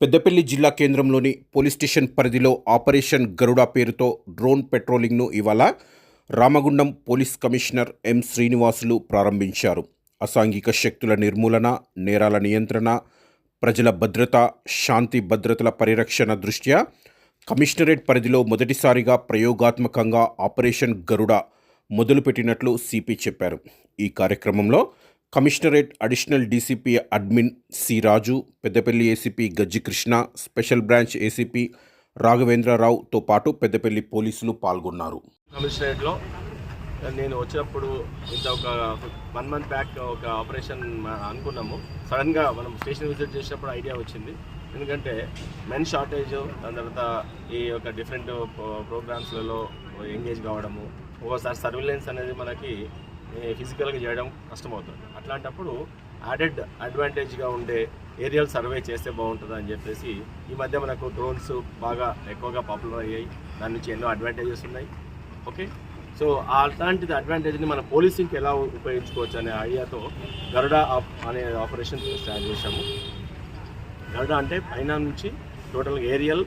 పెద్దపల్లి జిల్లా కేంద్రంలోని police station పరిధిలో ఆపరేషన్ గరుడ పేరుతో డ్రోన్ పెట్రోలింగ్ను ఇవాళ Ramagundam police commissioner M Srinivasulu ప్రారంభించారు. అసాంఘిక శక్తుల నిర్మూలన, నేరాల నియంత్రణ, ప్రజల భద్రత, శాంతి భద్రతల పరిరక్షణ దృష్ట్యా కమిషనరేట్ పరిధిలో మొదటిసారిగా ప్రయోగాత్మకంగా ఆపరేషన్ గరుడ మొదలుపెట్టినట్లు సిపి చెప్పారు. ఈ కార్యక్రమంలో commissionerate additional DCP admin C Raju, Peddapalli ACP Gajji Krishna, special branch ACP రాఘవేంద్రరావుతో పాటు పెద్దపల్లి పోలీసులు పాల్గొన్నారు. కమిషనరేట్లో నేను వచ్చినప్పుడు ఇంత ఒక 1 month బ్యాక్ ఒక ఆపరేషన్ అనుకున్నాము. సడన్గా మనం స్టేషన్ విజిట్ చేసినప్పుడు ఐడియా వచ్చింది. ఎందుకంటే మెన్ షార్టేజ్, దాని తర్వాత ఈ యొక్క డిఫరెంట్ ప్రోగ్రామ్స్లలో ఎంగేజ్ కావడము, ఒక్కోసారి సర్విలెన్స్ అనేది మనకి ఫిజికల్గా చేయడం కష్టమవుతుంది. అట్లాంటప్పుడు యాడెడ్ అడ్వాంటేజ్గా ఉండే ఏరియల్ సర్వే చేస్తే బాగుంటుంది అని చెప్పేసి ఈ మధ్య మనకు డ్రోన్స్ బాగా ఎక్కువగా పాపులర్ అయ్యాయి. దాని నుంచి ఎన్నో అడ్వాంటేజెస్ ఉన్నాయి. ఓకే, సో అలాంటిది అడ్వాంటేజ్ని మన పోలీసింగ్కి ఎలా ఉపయోగించుకోవచ్చు అనే ఐడియాతో గరుడ అనే ఆపరేషన్ స్టార్ట్ చేశాము. గరుడ అంటే పైన నుంచి టోటల్గా ఏరియల్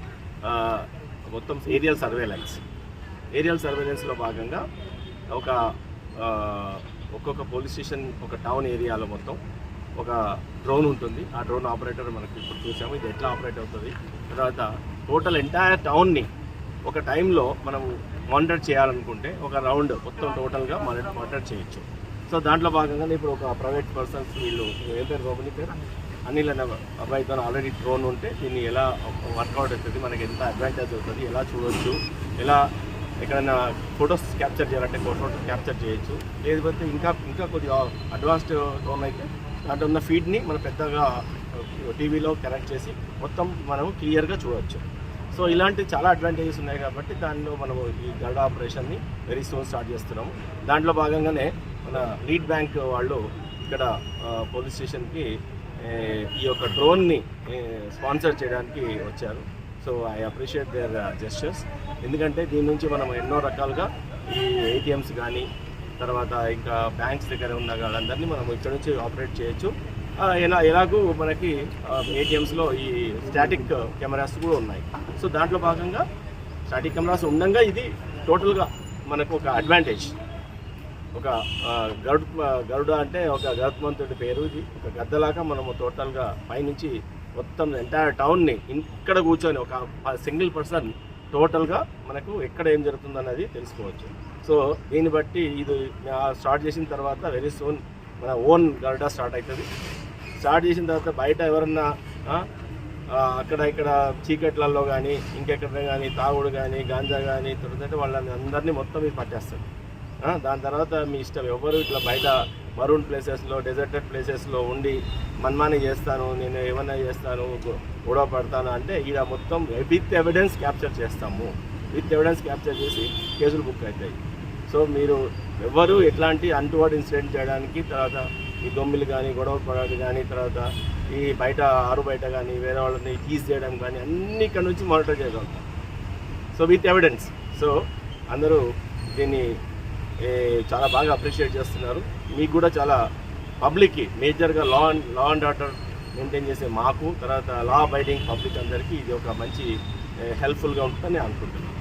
మొత్తం ఏరియల్ సర్వేలెన్స్లో భాగంగా ఒక్కొక్క పోలీస్ స్టేషన్, ఒక టౌన్ ఏరియాలో మొత్తం ఒక డ్రోన్ ఉంటుంది. ఆ డ్రోన్ ఆపరేటర్ మనకి ఇప్పుడు చూసాము ఇది ఎట్లా ఆపరేట్ అవుతుంది. తర్వాత టోటల్ ఎంటైర్ టౌన్ని ఒక టైంలో మనం మానిటర్ చేయాలనుకుంటే ఒక రౌండ్ మొత్తం టోటల్గా మానిటర్ చేయొచ్చు. సో దాంట్లో భాగంగానే ఇప్పుడు ఒక ప్రైవేట్ పర్సన్స్ వీళ్ళు ఏం పేరు బాబుని పేరు అనిల్ అనే అబ్బాయితో ఆల్రెడీ డ్రోన్ ఉంటే దీన్ని ఎలా వర్కౌట్ అవుతుంది, మనకి ఎంత అడ్వాంటేజ్ అవుతుంది, ఎలా చూడవచ్చు, ఎలా ఎక్కడైనా ఫొటోస్ క్యాప్చర్ చేయాలంటే ఫోటోస్ క్యాప్చర్ చేయొచ్చు. లేకపోతే ఇంకా కొద్దిగా అడ్వాన్స్డ్ డ్రోన్ అయితే దాంట్లో ఉన్న ఫీడ్ని మనం పెద్దగా టీవీలో కనెక్ట్ చేసి మొత్తం మనం క్లియర్గా చూడవచ్చు. సో ఇలాంటి చాలా అడ్వాంటేజెస్ ఉన్నాయి కాబట్టి దానిలో మనము ఈ గరుడ ఆపరేషన్ని వెరీ సూన్ స్టార్ట్ చేస్తున్నాము. దాంట్లో భాగంగానే మన లీడ్ బ్యాంక్ వాళ్ళు ఇక్కడ పోలీస్ స్టేషన్కి ఈ యొక్క డ్రోన్ని స్పాన్సర్ చేయడానికి వచ్చారు. So I appreciate there gestures. ఎందుకంటే దీని నుంచి మనం ఎన్నో రకాలుగా ఈ ఏటీఎంస్ కానీ తర్వాత ఇంకా బ్యాంక్స్ దగ్గర ఉన్న వాళ్ళందరినీ మనం ఇక్కడ నుంచి ఆపరేట్ చేయొచ్చు. ఎలాగూ మనకి ఏటీఎంస్లో ఈ స్టాటిక్ కెమెరాస్ కూడా ఉన్నాయి. సో దాంట్లో భాగంగా స్టాటిక్ కెమెరాస్ ఉండగా ఇది టోటల్గా మనకు ఒక అడ్వాంటేజ్. ఒక గరుడ అంటే ఒక గరుత్మంతుడి పేరు. ఇది ఒక గద్దలాగా మనము టోటల్గా పైనుంచి మొత్తం ఎంటైర్ టౌన్ని ఇక్కడ కూర్చొని ఒక సింగిల్ పర్సన్ టోటల్గా మనకు ఎక్కడ ఏం జరుగుతుందన్నది తెలుసుకోవచ్చు. సో దీన్ని బట్టి ఇది స్టార్ట్ చేసిన తర్వాత వెరీ సూన్ మన ఓన్ గరుడ స్టార్ట్ అవుతుంది. స్టార్ట్ చేసిన తర్వాత బయట ఎవరన్నా అక్కడ ఇక్కడ చీకట్లలో కానీ ఇంకెక్కడ కానీ తాగుడు కానీ గాంజా కానీ దొరుకుతుంటే వాళ్ళని అందరినీ మొత్తం ఇది పట్టేస్తారు. దాని తర్వాత మీ ఇష్టం, ఎవరు ఇట్లా బయట మరూన్ ప్లేసెస్లో డెజర్టెడ్ ప్లేసెస్లో ఉండి మన్మాని చేస్తాను, నేను ఏమన్నా చేస్తాను, గొడవ పడతాను అంటే ఈడ మొత్తం విత్ ఎవిడెన్స్ క్యాప్చర్ చేస్తాము. విత్ ఎవిడెన్స్ క్యాప్చర్ చేసి కేసులు బుక్ అవుతాయి. సో మీరు ఎవరు ఎట్లాంటి అన్టువర్డ్ ఇన్సిడెంట్ చేయడానికి, తర్వాత ఈ దొమ్మిలు కానీ గొడవ పడాలి కానీ, తర్వాత ఈ బయట బయట కానీ వేరే వాళ్ళని కీస్ చేయడం కానీ అన్ని ఇక్కడ నుంచి మానిటర్ చేయగలుగుతాం. So with evidence. సో అందరూ దీన్ని చాలా బాగా అప్రిషియేట్ చేస్తున్నారు. మీకు కూడా చాలా పబ్లిక్కి మేజర్గా లా అండ్ ఆర్డర్ మెయింటైన్ చేసే మాకు, తర్వాత లా అబైడింగ్ పబ్లిక్ అందరికీ ఇది ఒక మంచి హెల్ప్ఫుల్గా ఉంటుందని అనుకుంటున్నాను.